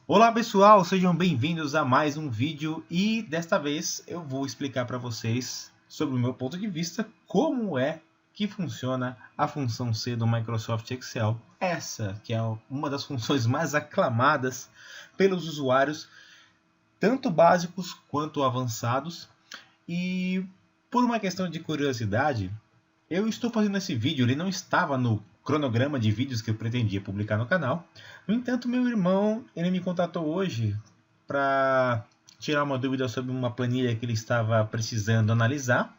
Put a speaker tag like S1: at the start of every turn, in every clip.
S1: Olá pessoal, sejam bem-vindos a mais um vídeo e desta vez eu vou explicar para vocês, sobre o meu ponto de vista, como é que funciona a função C do Microsoft Excel. Essa que é uma das funções mais aclamadas pelos usuários, tanto básicos quanto avançados. E por uma questão de curiosidade, eu estou fazendo esse vídeo, ele não estava no cronograma de vídeos que eu pretendia publicar no canal. No entanto, meu irmão, ele me contatou hoje para tirar uma dúvida sobre uma planilha que ele estava precisando analisar.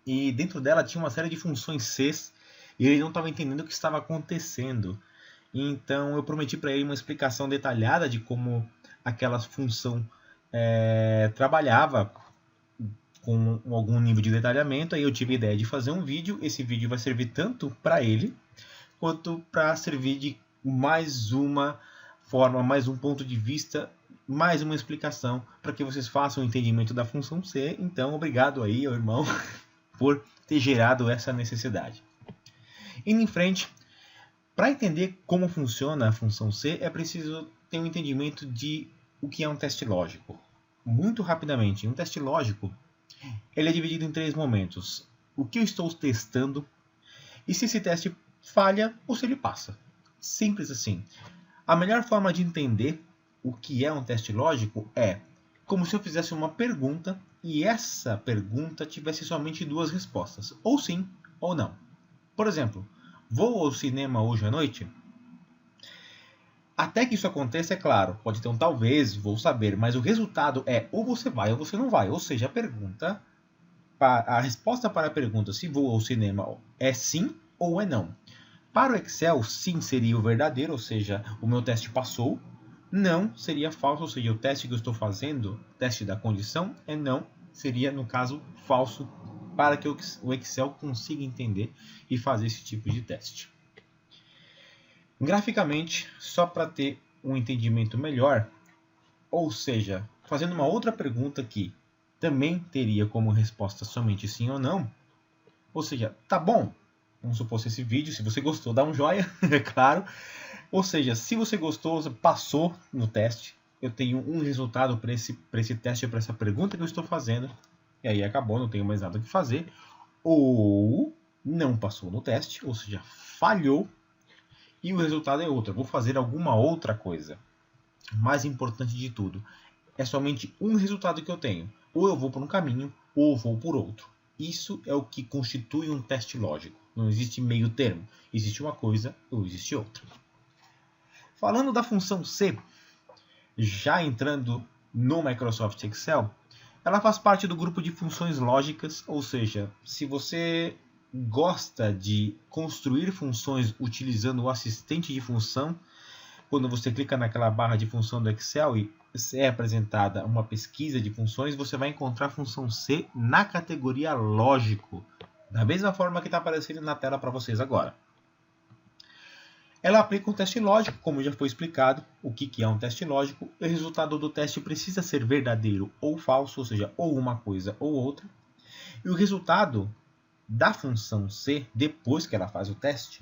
S1: E dentro dela tinha uma série de funções C e ele não estava entendendo o que estava acontecendo. Então eu prometi para ele uma explicação detalhada de como aquela função trabalhava com algum nível de detalhamento. Aí eu tive a ideia de fazer um vídeo. Esse vídeo vai servir tanto para ele quanto para servir de mais uma forma, mais um ponto de vista, mais uma explicação para que vocês façam o entendimento da função C. Então, obrigado aí ao irmão por ter gerado essa necessidade. Indo em frente, para entender como funciona a função C, é preciso ter um entendimento de o que é um teste lógico. Muito rapidamente, um teste lógico ele é dividido em 3 momentos. O que eu estou testando e se esse teste falha ou se ele passa. Simples assim. A melhor forma de entender o que é um teste lógico é como se eu fizesse uma pergunta e essa pergunta tivesse somente 2 respostas, ou sim ou não. Por exemplo, vou ao cinema hoje à noite? Até que isso aconteça, é claro, pode ter um talvez, vou saber, mas o resultado é ou você vai ou você não vai. Ou seja, a resposta para a pergunta se vou ao cinema é sim ou é não. Para o Excel, sim seria o verdadeiro, ou seja, o meu teste passou. Não seria falso, ou seja, o teste que eu estou fazendo, teste da condição, é não, seria, no caso, falso, para que o Excel consiga entender e fazer esse tipo de teste. Graficamente, só para ter um entendimento melhor, ou seja, fazendo uma outra pergunta que também teria como resposta somente sim ou não, ou seja, tá bom, vamos supor esse vídeo, se você gostou, dá um joinha, é claro. Ou seja, se você gostou, você passou no teste, eu tenho um resultado para esse teste, para essa pergunta que eu estou fazendo, e aí acabou, não tenho mais nada que fazer. Ou não passou no teste, ou seja, falhou, e o resultado é outro, eu vou fazer alguma outra coisa. Mais importante de tudo, é somente um resultado que eu tenho. Ou eu vou por um caminho, ou eu vou por outro. Isso é o que constitui um teste lógico. Não existe meio termo. Existe uma coisa ou existe outra. Falando da função C, já entrando no Microsoft Excel, ela faz parte do grupo de funções lógicas, ou seja, se você gosta de construir funções utilizando o assistente de função, quando você clica naquela barra de função do Excel e é apresentada uma pesquisa de funções, você vai encontrar a função C na categoria lógico, da mesma forma que está aparecendo na tela para vocês agora. Ela aplica um teste lógico, como já foi explicado, o que é um teste lógico. O resultado do teste precisa ser verdadeiro ou falso, ou seja, ou uma coisa ou outra. E o resultado da função C, depois que ela faz o teste,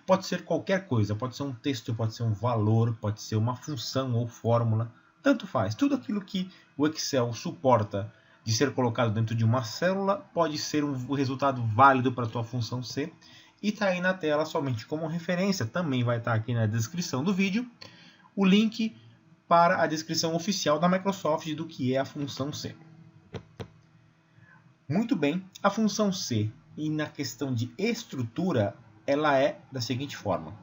S1: pode ser qualquer coisa, pode ser um texto, pode ser um valor, pode ser uma função ou fórmula, tanto faz. Tudo aquilo que o Excel suporta de ser colocado dentro de uma célula pode ser um resultado válido para a tua função C. E está aí na tela somente como referência, também vai estar aqui na descrição do vídeo, o link para a descrição oficial da Microsoft do que é a função C. Muito bem, a função C, e na questão de estrutura, ela é da seguinte forma.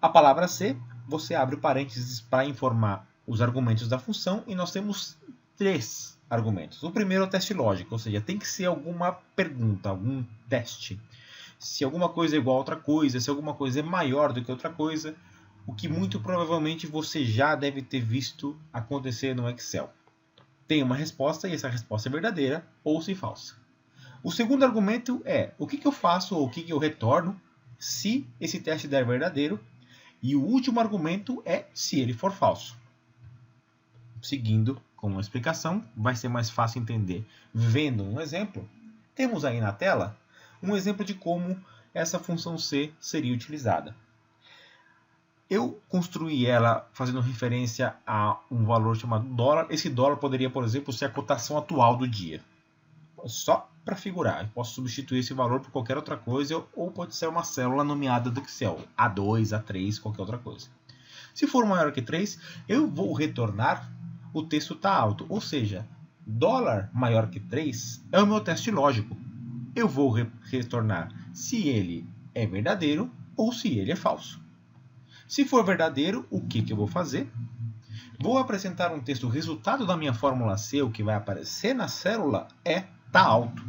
S1: A palavra C, você abre parênteses para informar os argumentos da função e nós temos 3 argumentos. O primeiro é o teste lógico, ou seja, tem que ser alguma pergunta, algum teste. Se alguma coisa é igual a outra coisa, se alguma coisa é maior do que outra coisa, o que muito provavelmente você já deve ter visto acontecer no Excel. Tem uma resposta e essa resposta é verdadeira ou se falsa. O segundo argumento é o que eu faço ou o que eu retorno se esse teste der verdadeiro. E o último argumento é se ele for falso. Seguindo com uma explicação, vai ser mais fácil entender. Vendo um exemplo, temos aí na tela um exemplo de como essa função C seria utilizada. Eu construí ela fazendo referência a um valor chamado dólar. Esse dólar poderia, por exemplo, ser a cotação atual do dia. Só para figurar, eu posso substituir esse valor por qualquer outra coisa, ou pode ser uma célula nomeada do Excel, A2, A3, qualquer outra coisa. Se for maior que 3, eu vou retornar o texto está alto, ou seja, dólar maior que 3 é o meu teste lógico. Eu vou retornar se ele é verdadeiro ou se ele é falso. Se for verdadeiro, o que eu vou fazer? Vou apresentar um texto. O resultado da minha fórmula C, o que vai aparecer na célula, é tá alto.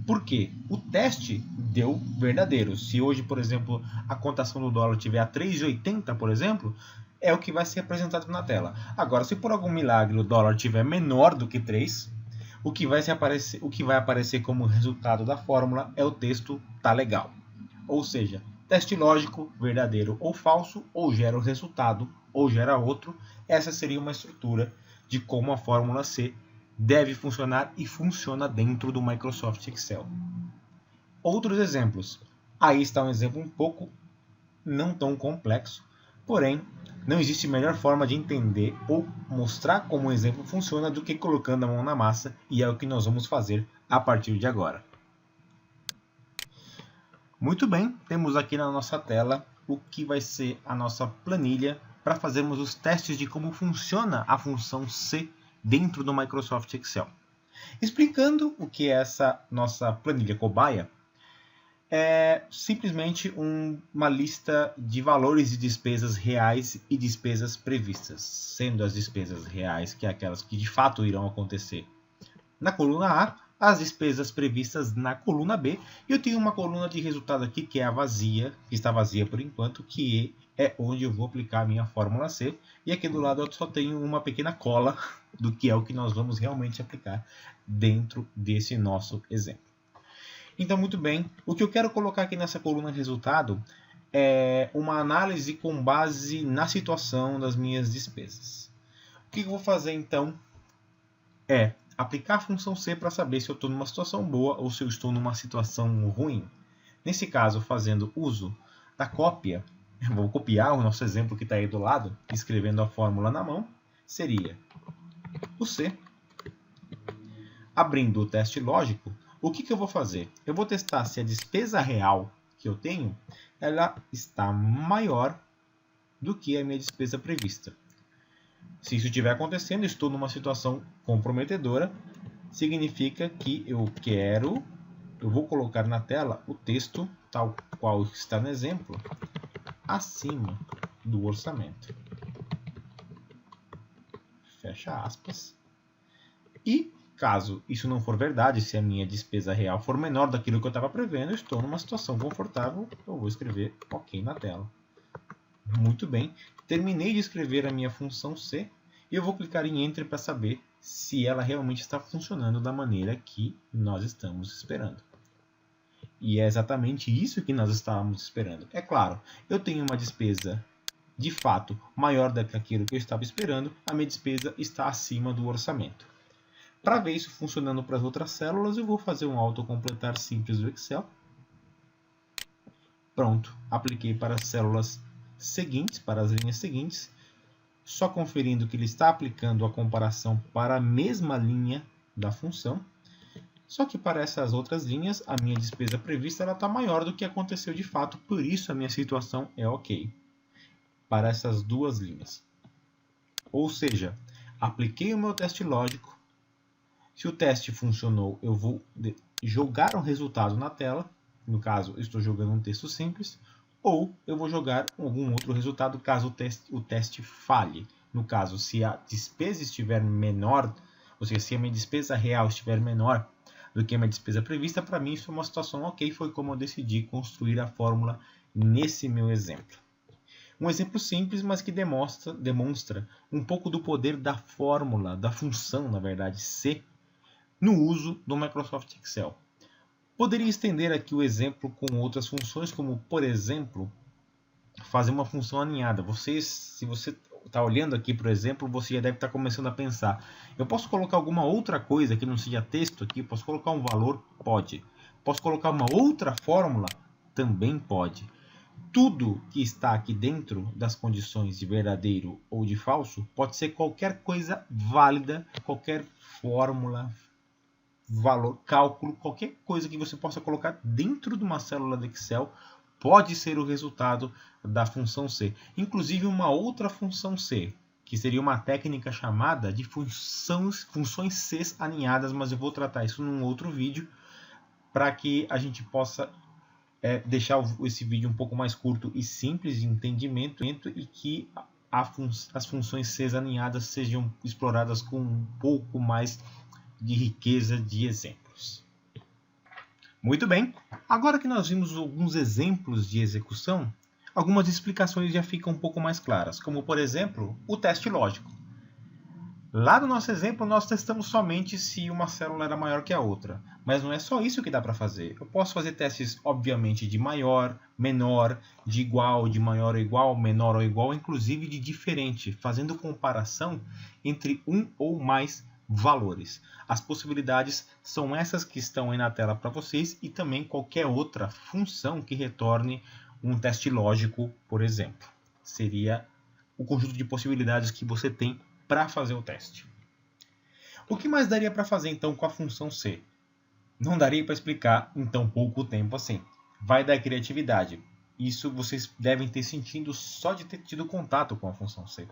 S1: Por quê? O teste deu verdadeiro. Se hoje, por exemplo, a cotação do dólar tiver a 3,80, por exemplo, é o que vai ser apresentado na tela. Agora, se por algum milagre o dólar tiver menor do que 3, o que vai aparecer como resultado da fórmula é o texto tá legal. Ou seja, teste lógico, verdadeiro ou falso, ou gera o resultado, ou gera outro. Essa seria uma estrutura de como a fórmula C deve funcionar e funciona dentro do Microsoft Excel. Outros exemplos. Aí está um exemplo um pouco não tão complexo, porém, não existe melhor forma de entender ou mostrar como o exemplo funciona do que colocando a mão na massa, e é o que nós vamos fazer a partir de agora. Muito bem, temos aqui na nossa tela o que vai ser a nossa planilha para fazermos os testes de como funciona a função C dentro do Microsoft Excel. Explicando o que é essa nossa planilha cobaia, é simplesmente uma lista de valores de despesas reais e despesas previstas, sendo as despesas reais, que é aquelas que de fato irão acontecer na coluna A, as despesas previstas na coluna B, e eu tenho uma coluna de resultado aqui que é a vazia, que está vazia por enquanto, que é onde eu vou aplicar a minha fórmula C, e aqui do lado eu só tenho uma pequena cola do que é o que nós vamos realmente aplicar dentro desse nosso exemplo. Então, muito bem, o que eu quero colocar aqui nessa coluna de resultado é uma análise com base na situação das minhas despesas. O que eu vou fazer então é aplicar a função C para saber se eu estou numa situação boa ou se eu estou numa situação ruim. Nesse caso, fazendo uso da cópia, eu vou copiar o nosso exemplo que está aí do lado, escrevendo a fórmula na mão, seria o C. Abrindo o teste lógico, o que eu vou fazer? Eu vou testar se a despesa real que eu tenho, ela está maior do que a minha despesa prevista. Se isso estiver acontecendo, estou numa situação comprometedora, significa que eu vou colocar na tela o texto, tal qual está no exemplo, acima do orçamento. Fecha aspas. E caso isso não for verdade, se a minha despesa real for menor daquilo que eu estava prevendo, eu estou numa situação confortável, eu vou escrever OK na tela. Muito bem, terminei de escrever a minha função C e eu vou clicar em Enter para saber se ela realmente está funcionando da maneira que nós estamos esperando. E é exatamente isso que nós estávamos esperando. É claro, eu tenho uma despesa de fato maior do que aquilo que eu estava esperando, a minha despesa está acima do orçamento. Para ver isso funcionando para as outras células, eu vou fazer um autocompletar simples do Excel. Pronto, apliquei para as células seguintes, para as linhas seguintes, só conferindo que ele está aplicando a comparação para a mesma linha da função, só que para essas outras linhas, a minha despesa prevista está maior do que aconteceu de fato, por isso a minha situação é OK para essas duas linhas. Ou seja, apliquei o meu teste lógico, se o teste funcionou, eu vou jogar um resultado na tela, no caso, eu estou jogando um texto simples, ou eu vou jogar algum outro resultado caso o teste falhe. No caso, se a despesa estiver menor, ou seja, se a minha despesa real estiver menor do que a minha despesa prevista, para mim isso é uma situação OK, foi como eu decidi construir a fórmula nesse meu exemplo. Um exemplo simples, mas que demonstra um pouco do poder da fórmula, da função, na verdade, C, no uso do Microsoft Excel. Poderia estender aqui o exemplo com outras funções, como, por exemplo, fazer uma função alinhada. Se você está olhando aqui, por exemplo, você já deve estar começando a pensar, eu posso colocar alguma outra coisa que não seja texto aqui? Posso colocar um valor? Pode. Posso colocar uma outra fórmula? Também pode. tudo que está aqui dentro das condições de verdadeiro ou de falso pode ser qualquer coisa válida, qualquer fórmula, valor, cálculo, qualquer coisa que você possa colocar dentro de uma célula do Excel pode ser o resultado da função C. Inclusive uma outra função C, que seria uma técnica chamada de funções C aninhadas, mas eu vou tratar isso num outro vídeo para que a gente possa deixar esse vídeo um pouco mais curto e simples de entendimento e que as funções C aninhadas sejam exploradas com um pouco mais de riqueza de exemplos. Muito bem, agora que nós vimos alguns exemplos de execução, algumas explicações já ficam um pouco mais claras, como por exemplo, o teste lógico. Lá no nosso exemplo, nós testamos somente se uma célula era maior que a outra, mas não é só isso que dá para fazer. Eu posso fazer testes, obviamente, de maior, menor, de igual, de maior ou igual, menor ou igual, inclusive de diferente, fazendo comparação entre um ou mais valores. As possibilidades são essas que estão aí na tela para vocês e também qualquer outra função que retorne um teste lógico, por exemplo. Seria o conjunto de possibilidades que você tem para fazer o teste. O que mais daria para fazer então com a função C? Não daria para explicar em tão pouco tempo assim. Vai dar criatividade. Isso vocês devem ter sentido só de ter tido contato com a função C.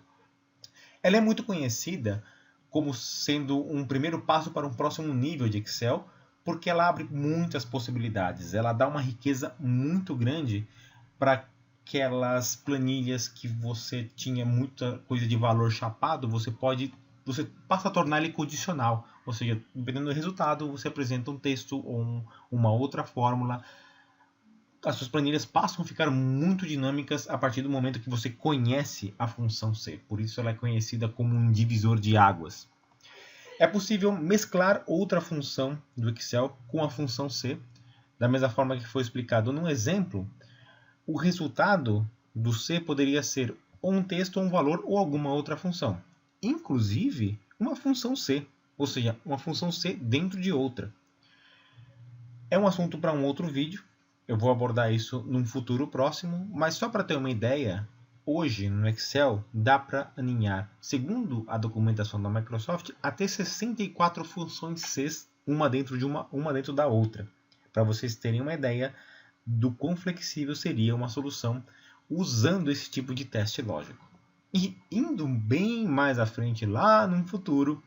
S1: Ela é muito conhecida como sendo um primeiro passo para um próximo nível de Excel, porque ela abre muitas possibilidades. Ela dá uma riqueza muito grande para aquelas planilhas que você tinha muita coisa de valor chapado, você passa a tornar ele condicional. Ou seja, dependendo do resultado, você apresenta um texto ou uma outra fórmula. As suas planilhas passam a ficar muito dinâmicas a partir do momento que você conhece a função C. Por isso ela é conhecida como um divisor de águas. É possível mesclar outra função do Excel com a função C. Da mesma forma que foi explicado no exemplo, o resultado do C poderia ser ou um texto, ou um valor, ou alguma outra função. Inclusive, uma função C. Ou seja, uma função C dentro de outra. É um assunto para um outro vídeo. Eu vou abordar isso num futuro próximo, mas só para ter uma ideia, hoje no Excel dá para aninhar, segundo a documentação da Microsoft, até 64 funções C, uma dentro da outra, para vocês terem uma ideia do quão flexível seria uma solução usando esse tipo de teste lógico. E indo bem mais à frente, lá no futuro,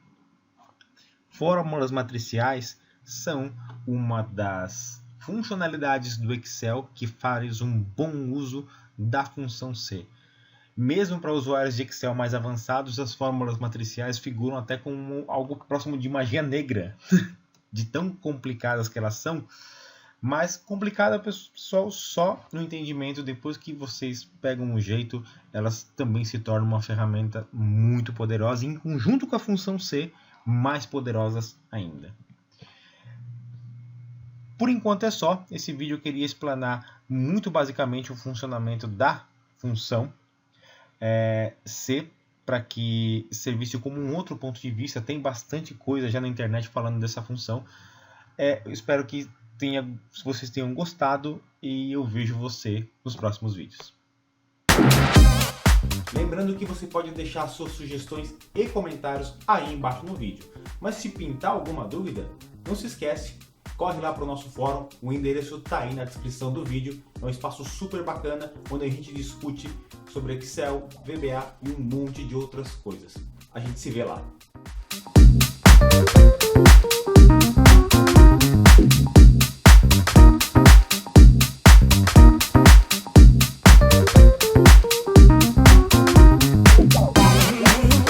S1: fórmulas matriciais são uma das funcionalidades do Excel que faz um bom uso da função C. Mesmo para usuários de Excel mais avançados, as fórmulas matriciais figuram até como algo próximo de magia negra, de tão complicadas que elas são, mas complicada, pessoal, só no entendimento. Depois que vocês pegam o jeito, elas também se tornam uma ferramenta muito poderosa, e em conjunto com a função C, mais poderosas ainda. Por enquanto é só. Esse vídeo eu queria explanar muito basicamente o funcionamento da função C, para que servisse como um outro ponto de vista. Tem bastante coisa já na internet falando dessa função. Eu espero que vocês tenham gostado e eu vejo você nos próximos vídeos. Lembrando que você pode deixar suas sugestões e comentários aí embaixo no vídeo. Mas se pintar alguma dúvida, não se esquece, corre lá para o nosso fórum, o endereço está aí na descrição do vídeo. É um espaço super bacana, onde a gente discute sobre Excel, VBA e um monte de outras coisas. A gente se vê lá.